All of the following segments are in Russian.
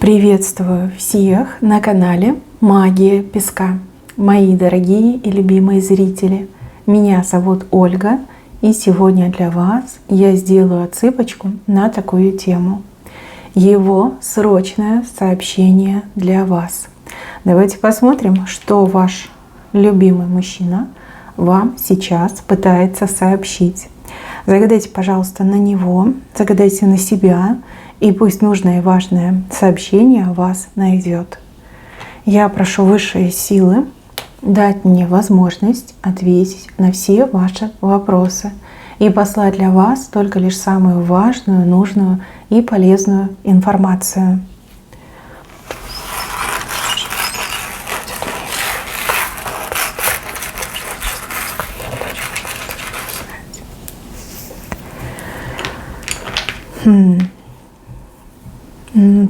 Приветствую всех на канале Магия Песка. Мои дорогие и любимые зрители, меня зовут Ольга, и сегодня для вас я сделаю отсыпочку на такую тему. Его срочное сообщение для вас. Давайте посмотрим, что ваш любимый мужчина вам сейчас пытается сообщить. Загадайте, пожалуйста, на него, загадайте на себя, и пусть нужное и важное сообщение вас найдет. Я прошу высшие силы дать мне возможность ответить на все ваши вопросы и послать для вас только лишь самую важную, нужную и полезную информацию.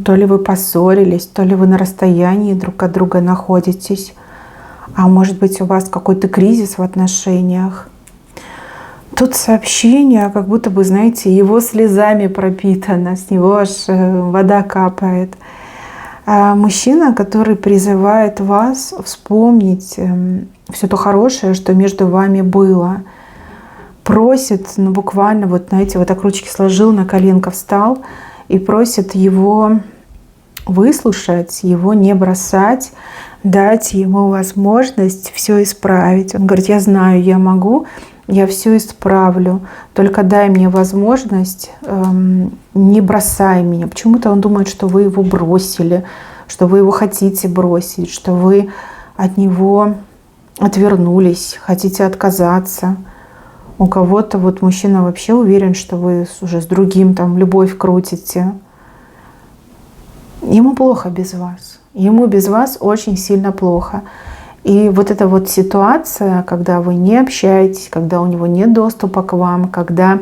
То ли вы поссорились, то ли вы на расстоянии друг от друга находитесь, а может быть у вас какой-то кризис в отношениях. Тут сообщение, как будто бы, знаете, его слезами пропитано, с него аж вода капает. Мужчина, который призывает вас вспомнить все то хорошее, что между вами было. Просит, буквально, вот знаете, вот так ручки сложил, на коленках встал, и просит его выслушать, его не бросать, дать ему возможность все исправить. Он говорит: я знаю, я могу, я все исправлю, только дай мне возможность, не бросай меня. Почему-то он думает, что вы его бросили, что вы его хотите бросить, что вы от него отвернулись, хотите отказаться. У кого-то вот мужчина вообще уверен, что вы уже с другим там любовь крутите. Ему плохо без вас. Ему без вас очень сильно плохо. И вот эта вот ситуация, когда вы не общаетесь, когда у него нет доступа к вам, когда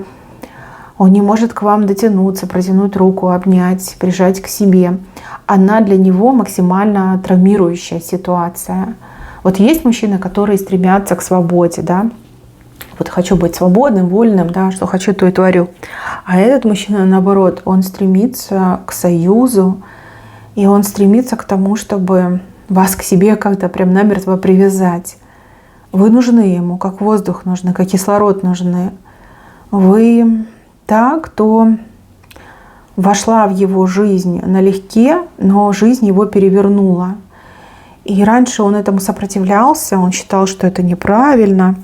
он не может к вам дотянуться, протянуть руку, обнять, прижать к себе, она для него максимально травмирующая ситуация. Вот есть мужчины, которые стремятся к свободе, да? Вот хочу быть свободным, вольным, да, что хочу, то и творю. А этот мужчина, наоборот, он стремится к союзу, и он стремится к тому, чтобы вас к себе как-то прям намертво привязать. Вы нужны ему, как воздух нужны, как кислород нужны. Вы та, кто вошла в его жизнь налегке, но жизнь его перевернула. И раньше он этому сопротивлялся, он считал, что это неправильно.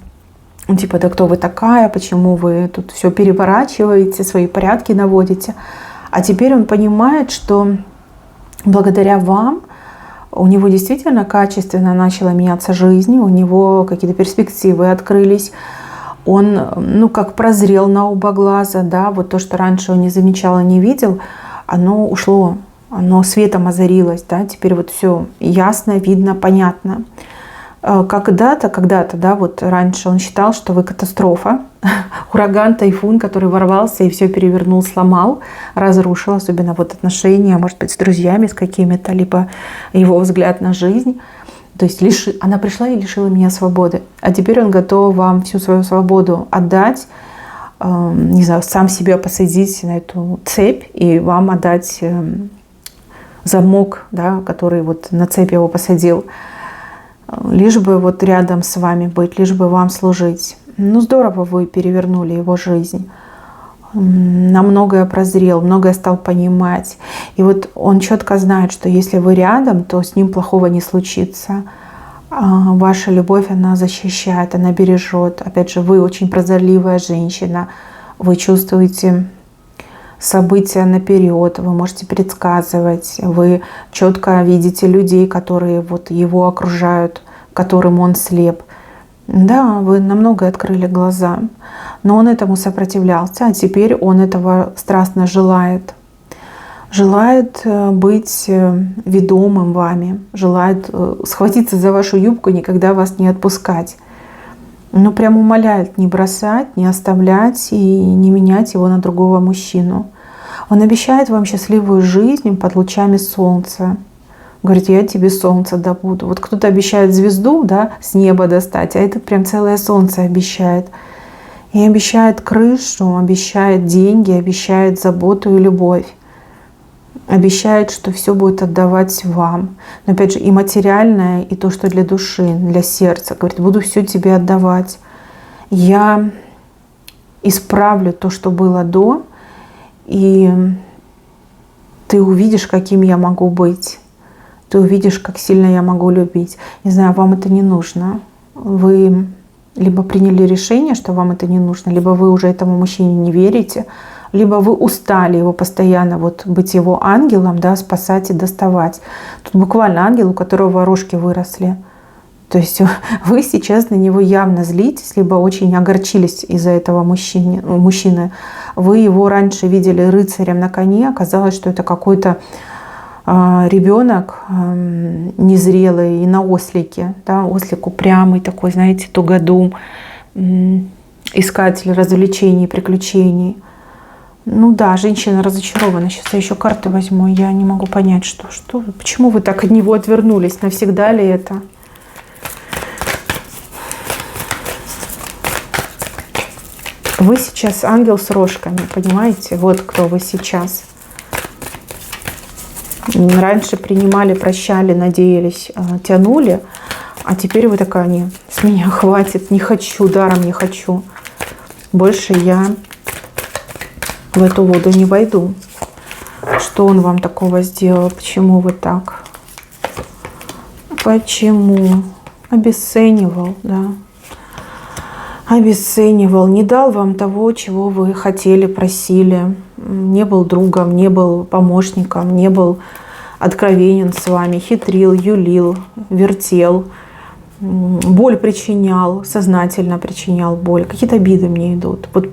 Типа: да кто вы такая, почему вы тут все переворачиваете, свои порядки наводите. А теперь он понимает, что благодаря вам у него действительно качественно начала меняться жизнь, у него какие-то перспективы открылись. Он, как прозрел на оба глаза, да, вот то, что раньше он не замечал и не видел, оно ушло, оно светом озарилось, да, теперь вот все ясно, видно, понятно. Когда-то, да, вот раньше он считал, что вы катастрофа, ураган, тайфун, который ворвался и все перевернул, сломал, разрушил, особенно вот отношения, может быть, с друзьями, с какими-то, либо его взгляд на жизнь. То есть она пришла и лишила меня свободы. А теперь он готов вам всю свою свободу отдать, не знаю, сам себя посадить на эту цепь и вам отдать замок, да, который вот на цепь его посадил. Лишь бы вот рядом с вами быть, лишь бы вам служить. Здорово вы перевернули его жизнь. На многое прозрел, многое стал понимать. И вот он четко знает, что если вы рядом, то с ним плохого не случится. Ваша любовь, она защищает, она бережет. Опять же, вы очень прозорливая женщина. Вы чувствуете события наперед, вы можете предсказывать, вы четко видите людей, которые вот его окружают, которым он слеп. Да, вы на многое открыли глаза, но он этому сопротивлялся, а теперь он этого страстно желает. Желает быть ведомым вами, желает схватиться за вашу юбку, никогда вас не отпускать. Прям умоляет не бросать, не оставлять и не менять его на другого мужчину. Он обещает вам счастливую жизнь под лучами солнца. Говорит: я тебе солнце добуду. Вот кто-то обещает звезду, да, с неба достать, а этот прям целое солнце обещает. И обещает крышу, обещает деньги, обещает заботу и любовь. обещает, что все будет отдавать вам. Но опять же, и материальное, и то, что для души, для сердца. Говорит, буду все тебе отдавать. Я исправлю то, что было до, и ты увидишь, каким я могу быть. Ты увидишь, как сильно я могу любить. Не знаю, вам это не нужно. Вы либо приняли решение, что вам это не нужно, либо вы уже этому мужчине не верите, либо вы устали его постоянно вот быть его ангелом, да, спасать и доставать. Тут буквально ангел, у которого рожки выросли. То есть вы сейчас на него явно злитесь, либо очень огорчились из-за этого мужчины. Вы его раньше видели рыцарем на коне, оказалось, что это какой-то ребенок незрелый и на ослике. Да, ослик упрямый такой, знаете, тугодум, искатель развлечений, приключений. Ну да, женщина разочарована. Сейчас я еще карты возьму. Я не могу понять, почему вы так от него отвернулись. Навсегда ли это? Вы сейчас ангел с рожками, понимаете? Вот кто вы сейчас. Раньше принимали, прощали, надеялись, тянули. А теперь вы такая: не, с меня хватит, не хочу, даром не хочу. Больше я в эту воду не войду. Что он вам такого сделал? Почему вы так? Почему? Обесценивал, да. Обесценивал, не дал вам того, чего вы хотели, просили. Не был другом, не был помощником, не был откровенен с вами, хитрил, юлил, вертел, боль причинял, сознательно причинял боль. Какие-то обиды мне идут. Вот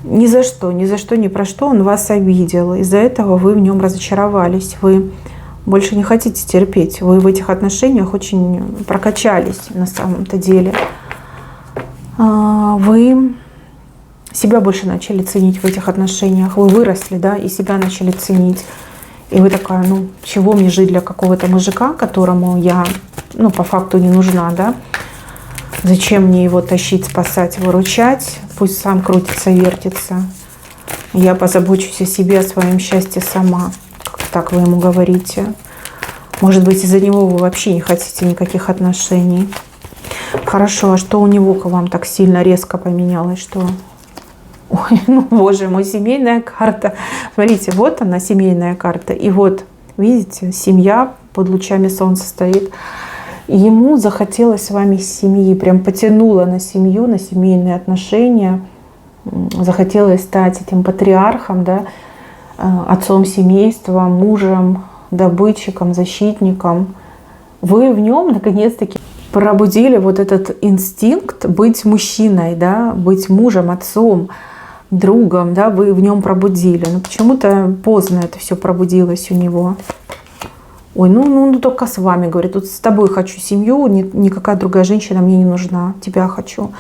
ни за что, ни про что он вас обидел. Из-за этого вы в нем разочаровались. Вы больше не хотите терпеть. Вы в этих отношениях очень прокачались на самом-то деле. Вы себя больше начали ценить в этих отношениях. Вы выросли, да, и себя начали ценить. И вы такая: ну, чего мне жить для какого-то мужика, которому я, ну, по факту не нужна, да? Зачем мне его тащить, спасать, выручать? Пусть сам крутится, вертится. Я позабочусь о себе, о своем счастье сама. Как так вы ему говорите? Может быть, из-за него вы вообще не хотите никаких отношений. Хорошо, а что у него к вам так сильно резко поменялось? Что? Ой, ну, боже мой, семейная карта. Смотрите, вот она, семейная карта. И вот, видите, семья под лучами солнца стоит. И ему захотелось с вами семьи, прям потянуло на семью, на семейные отношения. Захотелось стать этим патриархом, да, отцом семейства, мужем, добытчиком, защитником. Вы в нем наконец-таки пробудили вот этот инстинкт быть мужчиной, да, быть мужем, отцом, другом, да, вы в нем пробудили. Но почему-то поздно это все пробудилось у него. Ой, ну только с вами, говорит, тут с тобой хочу семью, никакая другая женщина мне не нужна, тебя хочу.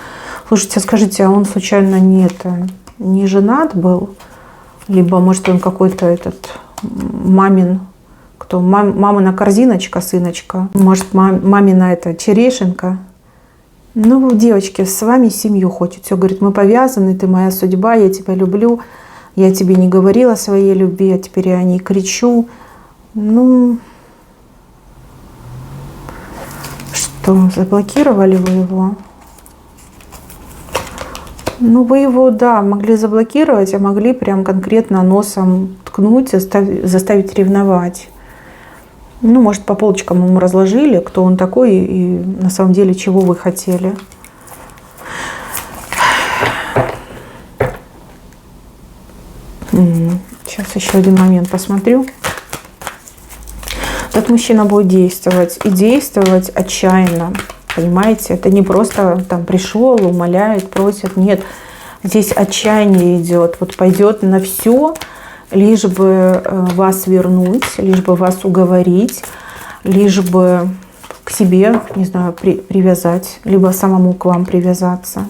Слушайте, скажите, а он случайно не женат был? Либо, может, он какой-то этот мамин, кто? Мамина корзиночка, сыночка. Может, мамина это черешенка. Ну, девочки, с вами семью хочет. Все, говорит, мы повязаны, ты моя судьба, я тебя люблю. Я тебе не говорила о своей любви, а теперь я о ней кричу. Ну, что, заблокировали вы его? Ну, вы его, да, могли заблокировать, а могли прям конкретно носом ткнуть, заставить ревновать. Ну, может, по полочкам ему разложили, кто он такой и на самом деле чего вы хотели. Сейчас еще один момент посмотрю. Этот мужчина будет действовать. И действовать отчаянно. Понимаете? Это не просто там пришел, умоляет, просит. Нет. Здесь отчаяние идет. Вот пойдет на все, лишь бы вас вернуть, лишь бы вас уговорить, лишь бы к себе, не знаю, привязать, либо самому к вам привязаться.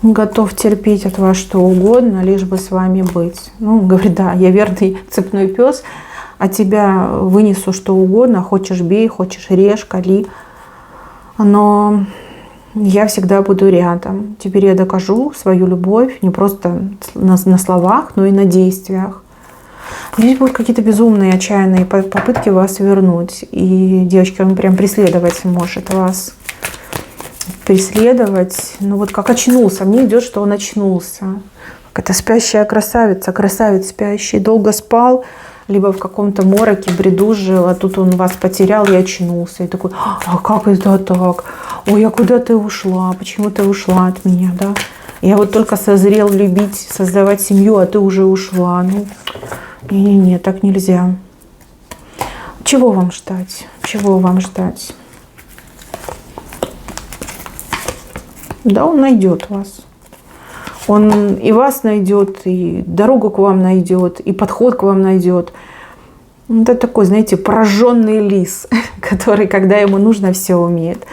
Он готов терпеть от вас что угодно, лишь бы с вами быть. Ну, говорит, да, я верный цепной пес, а тебя вынесу что угодно, хочешь бей, хочешь режь, кали. Но я всегда буду рядом. Теперь я докажу свою любовь не просто на словах, но и на действиях. Здесь будут какие-то безумные, отчаянные попытки вас вернуть. И, девочки, он прям преследовать может вас. Преследовать. Ну вот как очнулся. Мне идет, что он очнулся. Как это спящая красавица. Красавец спящий. Долго спал, либо в каком-то мороке, бреду жил, а тут он вас потерял и очнулся. И такой, а как это так? Ой, а куда ты ушла? Почему ты ушла от меня, да? Я вот только созрел любить, создавать семью, а ты уже ушла. Ну, не-не-не, так нельзя. Чего вам ждать? Чего вам ждать? Да, он найдет вас. Он и вас найдет, и дорогу к вам найдет, и подход к вам найдет. Это такой, знаете, пораженный лис, который, когда ему нужно, все умеет.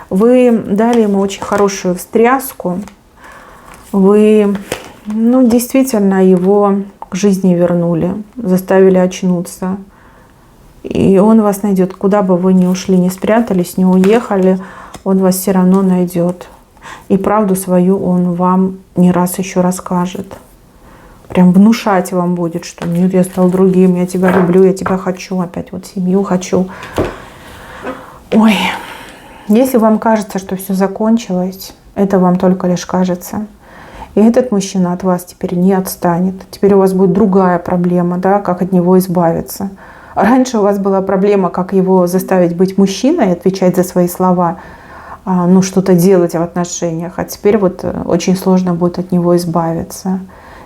Вы дали ему очень хорошую встряску. Вы, ну, действительно его к жизни вернули, заставили очнуться. И он вас найдет. Куда бы вы ни ушли, не спрятались, не уехали, он вас все равно найдет. И правду свою он вам не раз еще расскажет. Прям внушать вам будет, что нет, я стал другим, я тебя люблю, я тебя хочу, опять вот семью хочу. Ой, если вам кажется, что все закончилось, это вам только лишь кажется. И этот мужчина от вас теперь не отстанет. Теперь у вас будет другая проблема, да, как от него избавиться. Раньше у вас была проблема, как его заставить быть мужчиной, отвечать за свои слова, ну, что-то делать в отношениях. А теперь вот очень сложно будет от него избавиться.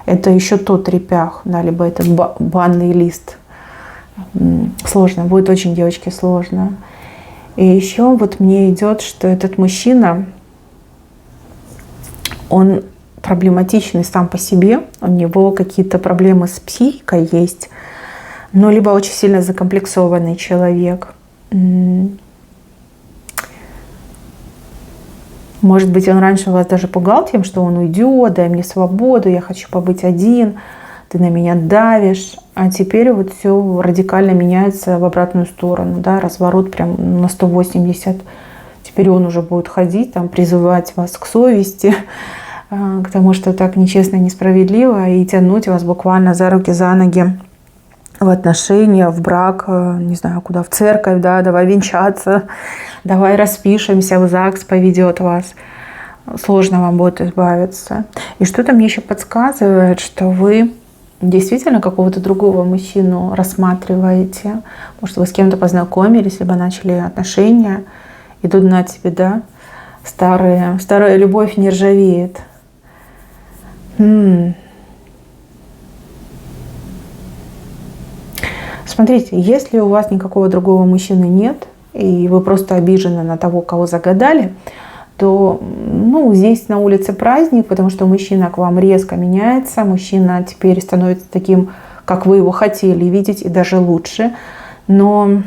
Это еще тот репях, да, либо это банный лист. Сложно, будет очень, девочки, сложно. И еще вот мне идет, что этот мужчина, он проблематичный сам по себе, у него какие-то проблемы с психикой есть, но либо очень сильно закомплексованный человек. Может быть, он раньше вас даже пугал тем, что он уйдет, дай мне свободу, я хочу побыть один, ты на меня давишь. А теперь вот все радикально меняется в обратную сторону, да, разворот прям на 180. Теперь он уже будет ходить, там, призывать вас к совести, к тому, что так нечестно, несправедливо, и тянуть вас буквально за руки, за ноги в отношения, в брак, не знаю, куда, в церковь, да, давай венчаться, давай распишемся, в ЗАГС поведет вас. Сложно вам будет избавиться. И что-то мне еще подсказывает, что вы действительно какого-то другого мужчину рассматриваете. Может, вы с кем-то познакомились, либо начали отношения, и тут на тебе, да, старая любовь не ржавеет. Смотрите, если у вас никакого другого мужчины нет, и вы просто обижены на того, кого загадали, то, ну, здесь на улице праздник, потому что мужчина к вам резко меняется, мужчина теперь становится таким, как вы его хотели видеть, и даже лучше. Но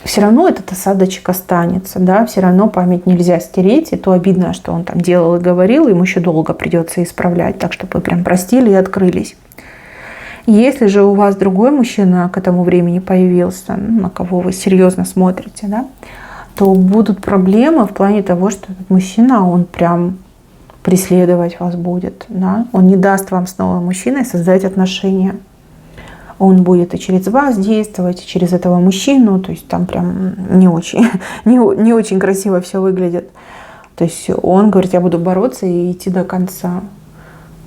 все равно этот осадочек останется, да, все равно память нельзя стереть, и то обидно, что он там делал и говорил, ему еще долго придется исправлять, так чтобы вы прям простили и открылись. Если же у вас другой мужчина к этому времени появился, на кого вы серьезно смотрите, да, то будут проблемы в плане того, что этот мужчина, он прям преследовать вас будет, да, он не даст вам с новым мужчиной создать отношения. Он будет и через вас действовать, и через этого мужчину, то есть там прям не очень красиво все выглядит. То есть он говорит, я буду бороться и идти до конца.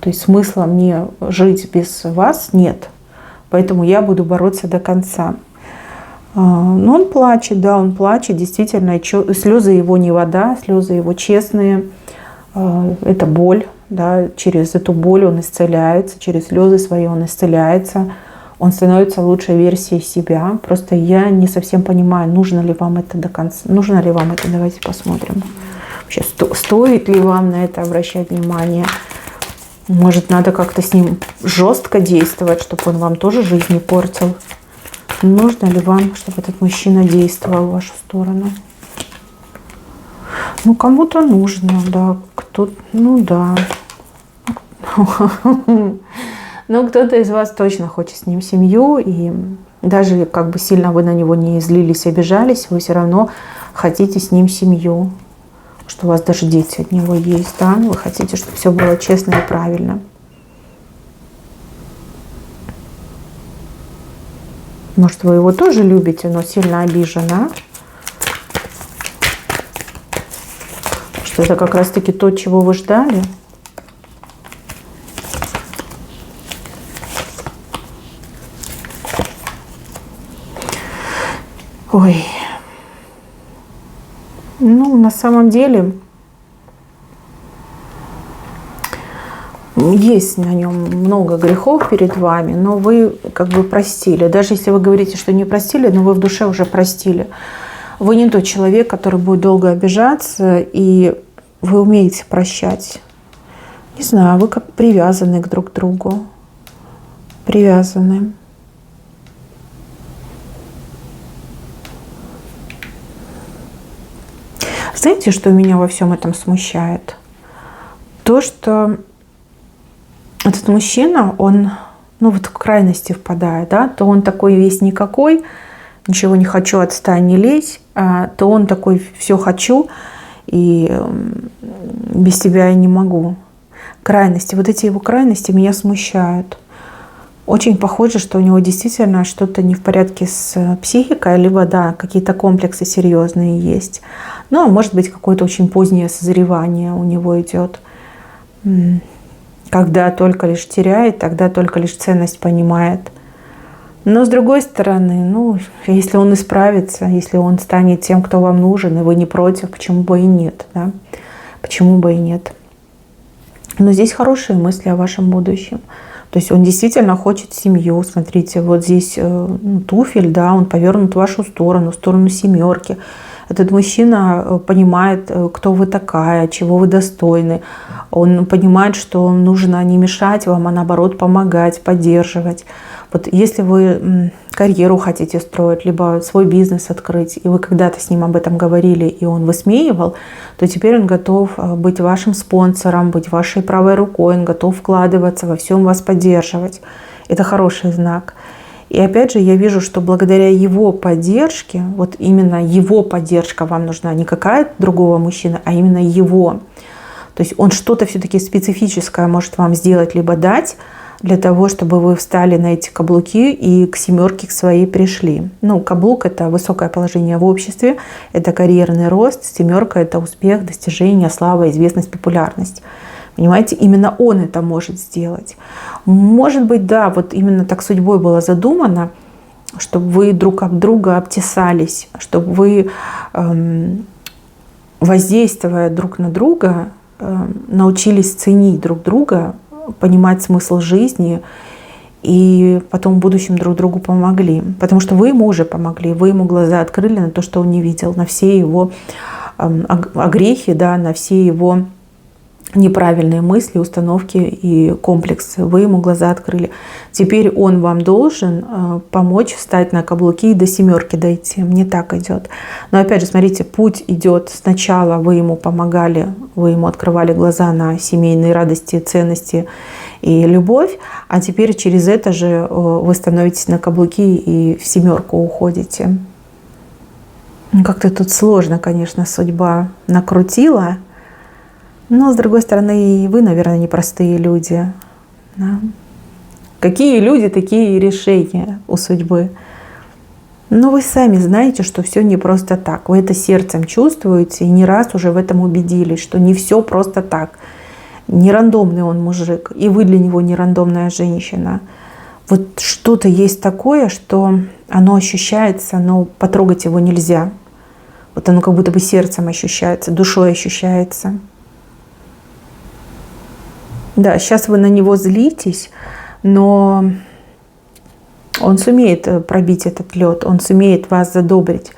То есть смысла мне жить без вас нет, поэтому я буду бороться до конца. Но он плачет, да, он плачет, действительно, слезы его не вода, слезы его честные, это боль, да, через эту боль он исцеляется, через слезы свои он исцеляется, он становится лучшей версией себя. Просто я не совсем понимаю, нужно ли вам это до конца, нужно ли вам это, давайте посмотрим. Вообще, стоит ли вам на это обращать внимание? Может, надо как-то с ним жестко действовать, чтобы он вам тоже жизнь не портил. Нужно ли вам, чтобы этот мужчина действовал в вашу сторону? Ну, кому-то нужно, да. Ну, да. Но кто-то из вас точно хочет с ним семью. И даже как бы сильно вы на него не злились, обижались, вы все равно хотите с ним семью. что у вас даже дети от него есть, да, вы хотите, чтобы все было честно и правильно. Может, вы его тоже любите, но сильно обижена. Что это как раз-таки то, чего вы ждали. Ой. Ну, на самом деле, есть на нем много грехов перед вами, но вы как бы простили. Даже если вы говорите, что не простили, но вы в душе уже простили. Вы не тот человек, который будет долго обижаться, и вы умеете прощать. Не знаю, вы как привязаны друг к другу. Привязаны. Знаете, что меня во всем этом смущает? То, что этот мужчина, он, ну вот в крайности впадает, да, то он такой весь никакой, ничего не хочу, отстань, не лезь, то он такой все хочу и без тебя я не могу. Крайности, вот эти его крайности меня смущают. Очень похоже, что у него действительно что-то не в порядке с психикой, либо, да, какие-то комплексы серьезные есть. Ну, а может быть, какое-то очень позднее созревание у него идет. Когда только лишь теряет, тогда только лишь ценность понимает. Но с другой стороны, ну, если он исправится, если он станет тем, кто вам нужен, и вы не против, почему бы и нет, да? Почему бы и нет? Но здесь хорошие мысли о вашем будущем. То есть он действительно хочет семью. Смотрите, вот здесь туфель, да, он повернут в вашу сторону, в сторону семерки. Этот мужчина понимает, кто вы такая, чего вы достойны. Он понимает, что нужно не мешать вам, а наоборот помогать, поддерживать. Вот если вы карьеру хотите строить, либо свой бизнес открыть, и вы когда-то с ним об этом говорили, и он высмеивал, то теперь он готов быть вашим спонсором, быть вашей правой рукой, он готов вкладываться, во всем вас поддерживать. Это хороший знак. И опять же, я вижу, что благодаря его поддержке, вот именно его поддержка вам нужна, не какая-то другого мужчины, а именно его. То есть он что-то все-таки специфическое может вам сделать, либо дать, для того, чтобы вы встали на эти каблуки и к семерке к своей пришли. Ну, каблук – это высокое положение в обществе, это карьерный рост, семерка – это успех, достижение, слава, известность, популярность. Понимаете, именно он это может сделать. Может быть, да, вот именно так судьбой было задумано, чтобы вы друг об друга обтесались, чтобы вы, воздействуя друг на друга, научились ценить друг друга, понимать смысл жизни и потом в будущем друг другу помогли. Потому что вы ему уже помогли, вы ему глаза открыли на то, что он не видел, на все его огрехи, да, на все его неправильные мысли, установки и комплексы. Вы ему глаза открыли. Теперь он вам должен помочь встать на каблуки и до семерки дойти. Мне так идет. Но опять же, смотрите, путь идет. Сначала вы ему помогали, вы ему открывали глаза на семейные радости, ценности и любовь, а теперь через это же вы становитесь на каблуки и в семерку уходите. Как-то тут сложно, конечно, судьба накрутила. Но, с другой стороны, и вы, наверное, непростые люди. Да? Какие люди, такие и решения у судьбы. Но вы сами знаете, что все не просто так. Вы это сердцем чувствуете и не раз уже в этом убедились, что не все просто так. Не рандомный он мужик, и вы для него не рандомная женщина. Вот что-то есть такое, что оно ощущается, но потрогать его нельзя. Вот оно как будто бы сердцем ощущается, душой ощущается. Да, сейчас вы на него злитесь, но он сумеет пробить этот лед, он сумеет вас задобрить.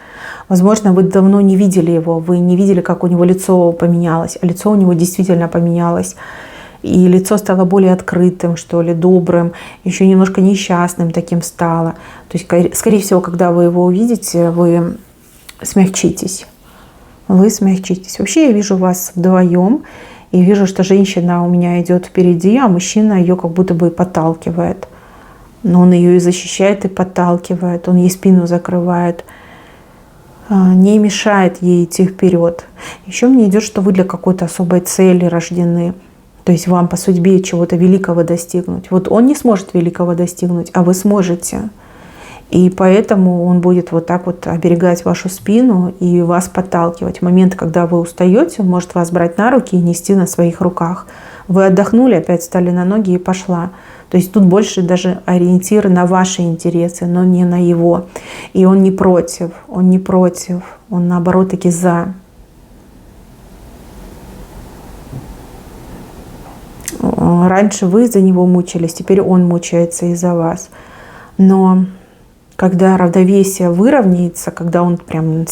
Возможно, вы давно не видели его, вы не видели, как у него лицо поменялось, а лицо у него действительно поменялось. И лицо стало более открытым, что ли, добрым, еще немножко несчастным таким стало. То есть, скорее всего, когда вы его увидите, вы смягчитесь. Вы смягчитесь. Вообще я вижу вас вдвоем. И вижу, что женщина у меня идет впереди, а мужчина ее как будто бы подталкивает. Но он ее и защищает, и подталкивает. Он ей спину закрывает. не мешает ей идти вперед. Еще мне идет, что вы для какой-то особой цели рождены. То есть вам по судьбе чего-то великого достигнуть. Вот он не сможет великого достигнуть, а вы сможете. И поэтому он будет вот так вот оберегать вашу спину и вас подталкивать. В момент, когда вы устаете, он может вас брать на руки и нести на своих руках. Вы отдохнули, опять встали на ноги и пошла. То есть тут больше даже ориентиры на ваши интересы, но не на его. И он не против, он наоборот таки за. Раньше вы за него мучились, теперь он мучается из-за вас. Но когда равновесие выровняется, когда он прям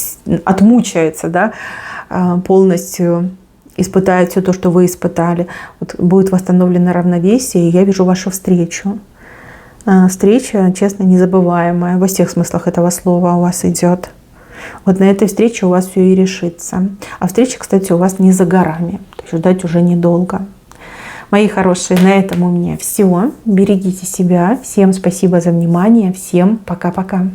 отмучается, да, полностью испытает все то, что вы испытали, вот будет восстановлено равновесие, и я вижу вашу встречу. Встреча, честно, незабываемая. Во всех смыслах этого слова у вас идет. Вот на этой встрече у вас все и решится. А встреча, кстати, у вас не за горами. То есть ждать уже недолго. Мои хорошие, на этом у меня все. Берегите себя. Всем спасибо за внимание. Всем пока-пока.